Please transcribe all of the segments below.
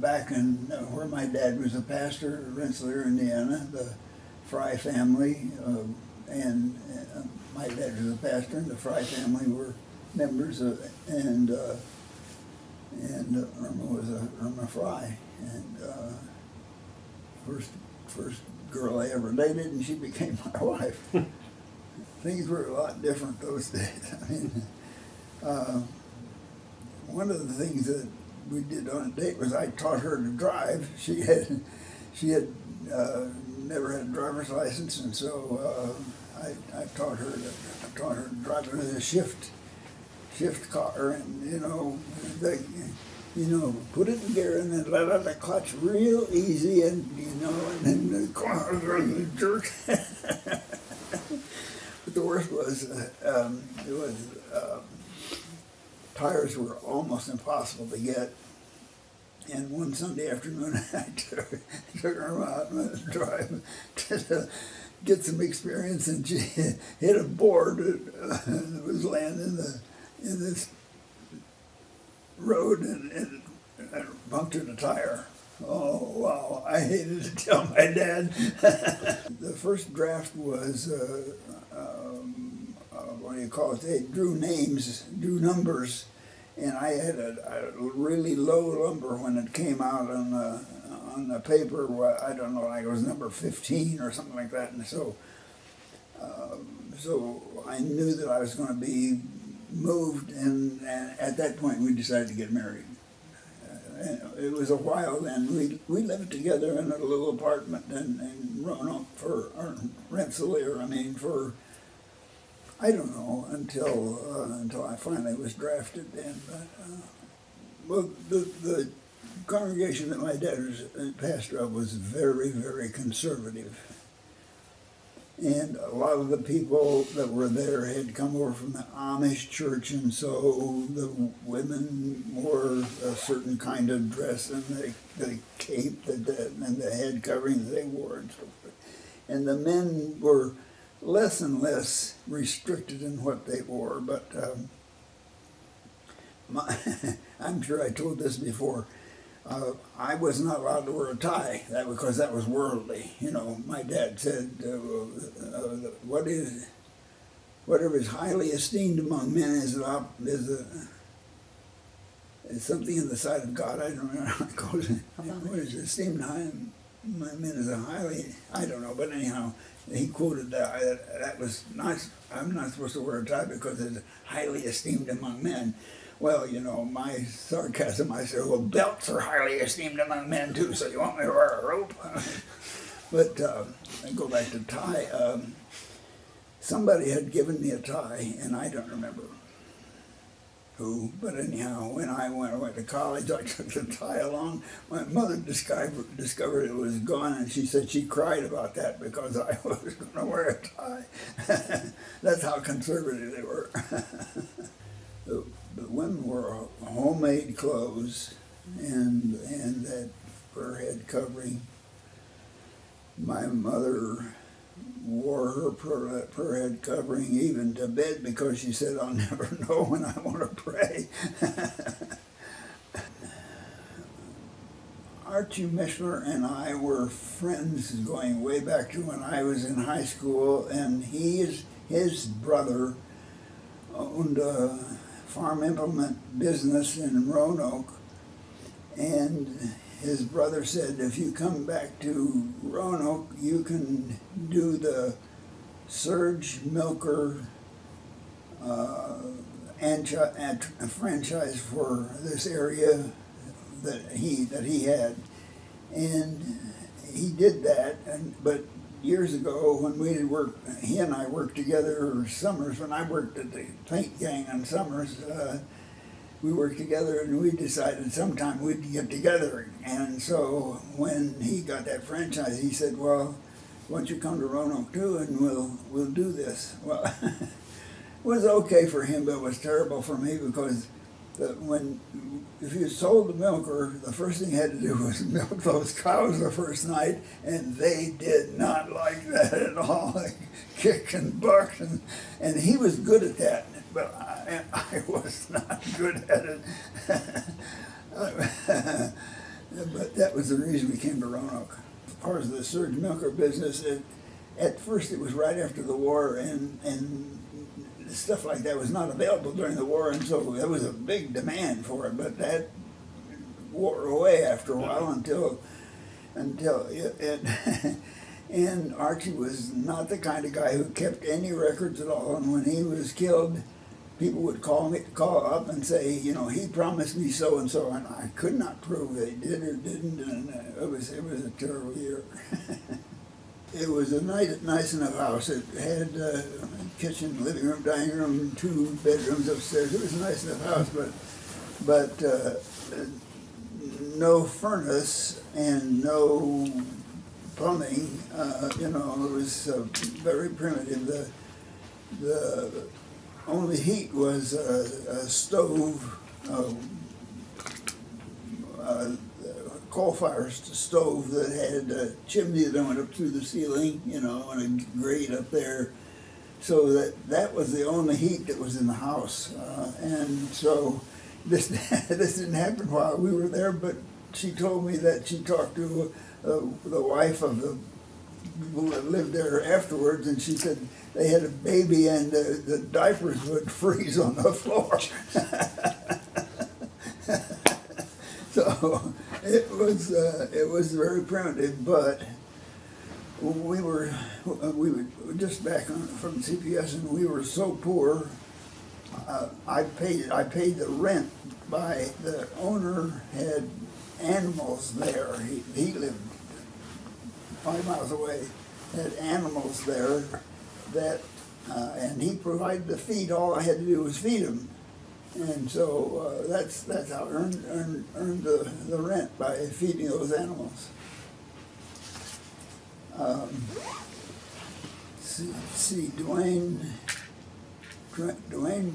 back in where my dad was a pastor, Rensselaer, Indiana, the Fry family, and my dad was a pastor, and the Fry family were members of, and Irma was Irma Fry, and first girl I ever dated, and she became my wife. Things were a lot different those days. I mean, one of the things that we did on a date was I taught her to drive. She had never had a driver's license, and so I taught her to drive. It was a shift car, and put it in gear and then let out the clutch real easy, and and then the car would jerk. But the worst was tires were almost impossible to get. And one Sunday afternoon, I took her out on a drive to get some experience, and she hit a board that was laying in this road, and punctured a tire. Oh, wow, I hated to tell my dad. The first draft was, what do you call it? They drew numbers, and I had a really low number when it came out on the paper. I don't know, like it was number 15 or something like that, and so I knew that I was going to be moved, and at that point we decided to get married. It was a while then. We lived together in a little apartment in Roanoke or Rensselaer. I mean, for I don't know until I finally was drafted. And well, the congregation that my dad was pastor of was very, very conservative. And a lot of the people that were there had come over from the Amish church, and so the women wore a certain kind of dress, and the cape and the head covering they wore, and so forth. And the men were less and less restricted in what they wore. But I'm sure I told this before. I was not allowed to wear a tie, because that was worldly. My dad said, whatever is highly esteemed among men is something in the sight of God. I don't know how it goes. What is esteemed high among men is a highly, I don't know, but anyhow, he quoted that was not, I'm not supposed to wear a tie because it's highly esteemed among men. Well, my sarcasm, I said, well, belts are highly esteemed among men too, so you want me to wear a rope? But I go back to tie. Somebody had given me a tie, and I don't remember who, but anyhow, when I went to college, I took the tie along. My mother discovered it was gone, and she said she cried about that because I was going to wear a tie. That's how conservative they were. The women wore homemade clothes and that fur head covering. My mother wore her fur head covering even to bed because she said, I'll never know when I want to pray. Archie Mishler and I were friends going way back to when I was in high school, and his brother owned a farm implement business in Roanoke, and his brother said, if you come back to Roanoke, you can do the Surge Milker franchise for this area that he had. And he did that, but years ago when he and I worked together summers, when I worked at the paint gang on summers, we worked together, and we decided sometime we'd get together. And so when he got that franchise, he said, well, why don't you come to Roanoke too, and we'll do this. Well, it was okay for him, but it was terrible for me because if you sold the milker, the first thing you had to do was milk those cows the first night, and they did not like that at all. They kicked and bucked, and he was good at that, but I was not good at it. But that was the reason we came to Roanoke. As far as the surge milker business, at first it was right after the war, and stuff like that was not available during the war, and so there was a big demand for it. But that wore away after a while until it and Archie was not the kind of guy who kept any records at all. And when he was killed, people would call up and say, you know, he promised me so and so, and I could not prove they did or didn't, and it was a terrible year. It was a nice enough house. It had a kitchen, living room, dining room, 2 bedrooms upstairs. It was a nice enough house, but no furnace and no plumbing. You know, it was very primitive. The only heat was a stove, coal-fired stove that had a chimney that went up through the ceiling, you know, and a grate up there. So that was the only heat that was in the house. And so this didn't happen while we were there, but she told me that she talked to the wife of the people that lived there afterwards, and she said they had a baby and the diapers would freeze on the floor. So it was very primitive, but we were just back from CPS, and we were so poor. I paid the rent by the owner had animals there. He lived 5 miles away. Had animals there that and he provided the feed. All I had to do was feed them. And so that's how I earned the rent, by feeding those animals. See, Dwayne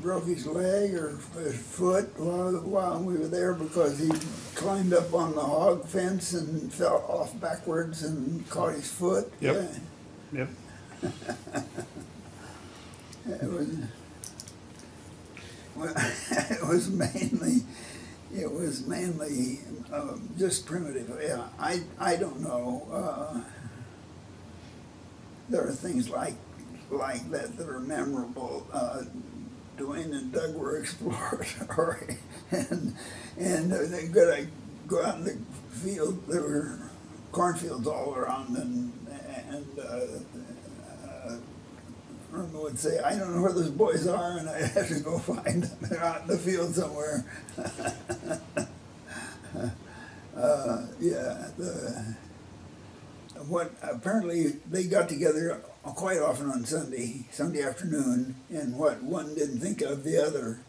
broke his leg or his foot while we were there because he climbed up on the hog fence and fell off backwards and caught his foot. Yep. Yep. It was mainly just primitive. Yeah, I don't know. There are things like that are memorable. Dwayne and Doug were explorers, and they could go out in the field. There were cornfields all around, and Irma would say, "I don't know where those boys are," and I'd have to go find them. They're out in the field somewhere. Apparently they got together quite often on Sunday afternoon, and what one didn't think of the other.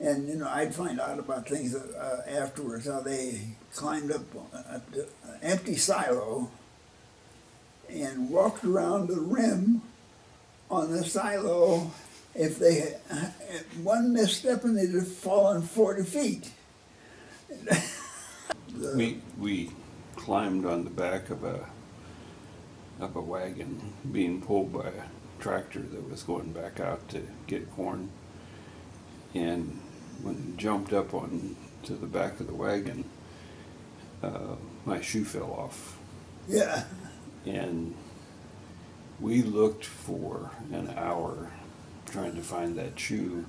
And you know, I'd find out about things afterwards, how they climbed up an empty silo and walked around the rim on the silo. If they had one misstep and they'd have fallen 40 feet. We climbed on the back of a wagon being pulled by a tractor that was going back out to get corn, and when it jumped up on to the back of the wagon, my shoe fell off. Yeah. And we looked for an hour trying to find that shoe,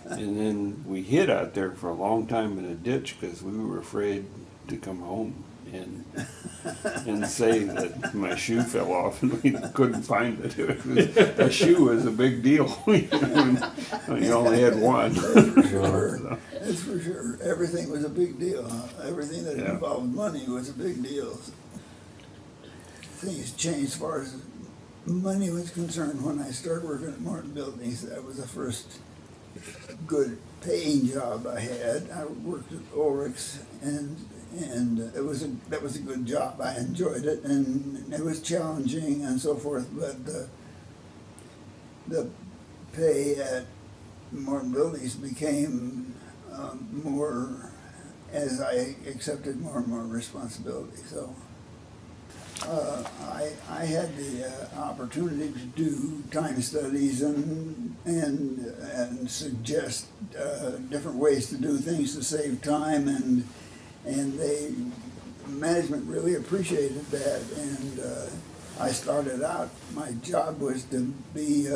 and then we hid out there for a long time in a ditch because we were afraid to come home and say that my shoe fell off and we couldn't find it. A shoe was a big deal. You only had one. That's for sure. That's for sure. Everything was a big deal. Everything that involved money was a big deal. Things changed as far as money was concerned when I started working at Martin Buildings. That was the first good paying job I had. I worked at Ulrich's, and that was a good job. I enjoyed it, and it was challenging and so forth. But the pay at Martin Buildings became more as I accepted more and more responsibility. So I had the opportunity to do time studies and suggest different ways to do things to save time, and they management really appreciated that, and I started out, my job was to be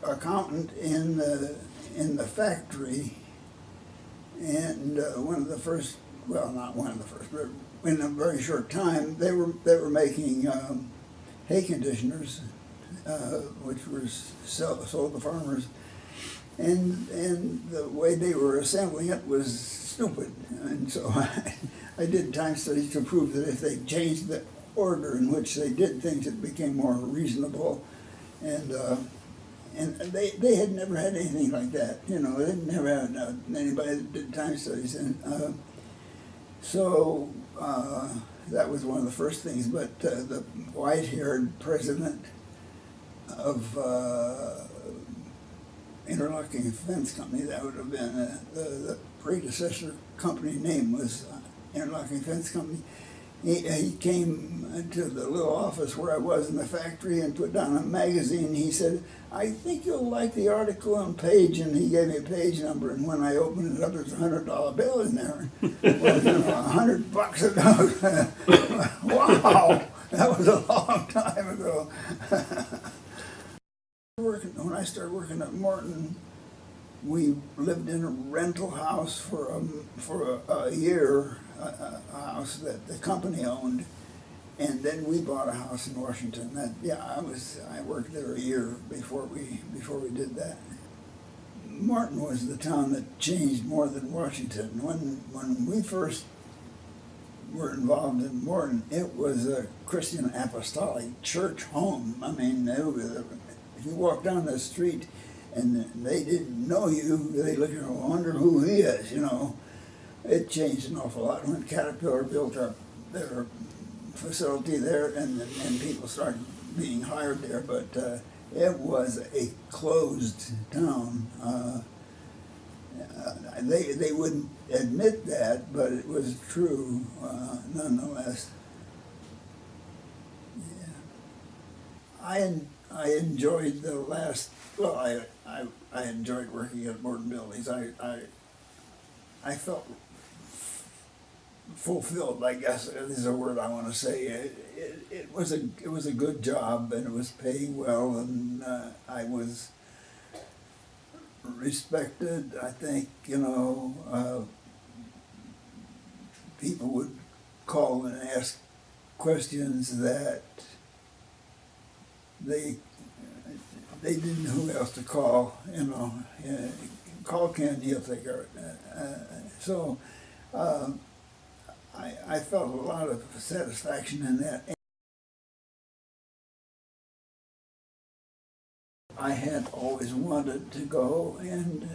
accountant in the factory, and one of the first, well, not one of the first, but in a very short time, they were making hay conditioners, which was sold to farmers, and the way they were assembling it was stupid, and so I did time studies to prove that if they changed the order in which they did things, it became more reasonable, and they had never had anything like that. You know, they never had anybody that did time studies, and so that was one of the first things. But the white-haired president of Interlocking Fence Company, that would have been the predecessor company name was Interlocking Fence Company. He came to the little office where I was in the factory and put down a magazine. He said, "I think you'll like the article on page," and he gave me a page number, and when I opened it up, there's a $100 bill in there. Well, you know, $100 a note. Wow, that was a long time ago. When I started working at Morton, we lived in a rental house for a year, a house that the company owned, and then we bought a house in Washington. I worked there a year before we did that. Morton was the town that changed more than Washington. When we first were involved in Morton, it was a Christian Apostolic church home. I mean, if you walk down the street and they didn't know you, they looked and wonder who he is, you know. It changed an awful lot when Caterpillar built their facility there, and people started being hired there, but it was a closed town. They wouldn't admit that, but it was true nonetheless. Yeah. I enjoyed the last, well, I enjoyed working at Morton Buildings. I felt fulfilled, I guess is a word I want to say. It was a good job, and it was paying well, and I was respected. I think, you know, people would call and ask questions that they didn't know who else to call, you know. Call Ken, he'll take care of it. So I felt a lot of satisfaction in that. I had always wanted to go, and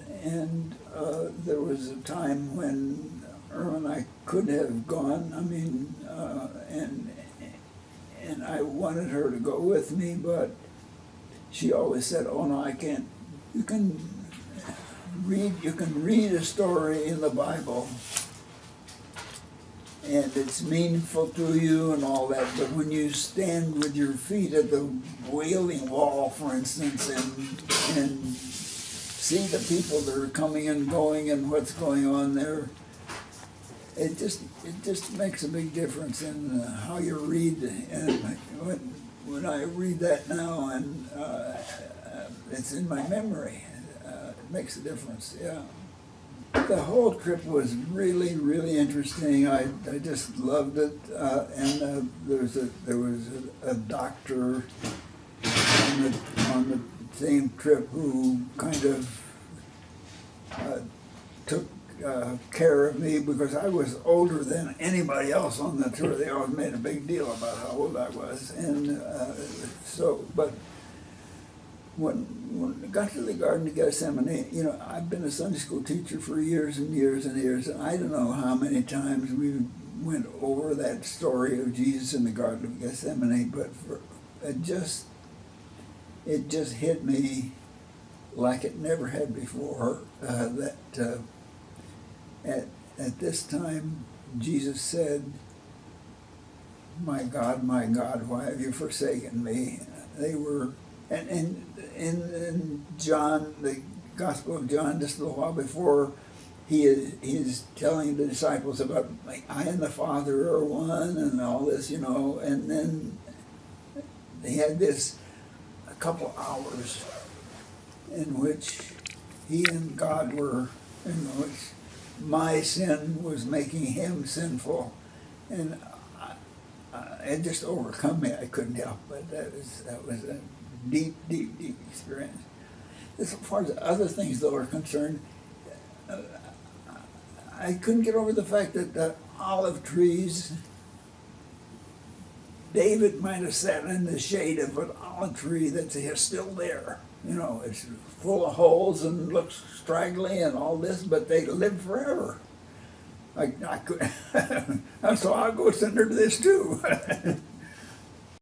there was a time when Irma and I could have gone. I mean, and I wanted her to go with me, but she always said, "Oh no, I can't. You can read a story in the Bible, and it's meaningful to you and all that, but when you stand with your feet at the Wailing Wall, for instance, and see the people that are coming and going and what's going on there, it just makes a big difference in how you read." And when I read that now, and it's in my memory, it makes a difference. Yeah. The whole trip was really, really interesting. I just loved it, and there was a doctor on the same trip who kind of took care of me because I was older than anybody else on the tour. They always made a big deal about how old I was, and but when I got to the Garden of Gethsemane, you know, I've been a Sunday school teacher for years and years and years, and I don't know how many times we went over that story of Jesus in the Garden of Gethsemane, but it just hit me like it never had before, that at this time Jesus said, my God, why have you forsaken me?" They were, and in John, the Gospel of John, just a little while before, he's telling the disciples about, like, I and the Father are one and all this, and then they had this a couple hours in which he and God were, in which my sin was making him sinful, and it just overcome me. I couldn't help it. That was a deep, deep, deep experience. As far as other things, though, are concerned, I couldn't get over the fact that the olive trees, David might have sat in the shade of an olive tree that's still there. It's full of holes and looks straggly and all this, but they live forever. I could, so I'll go under this too.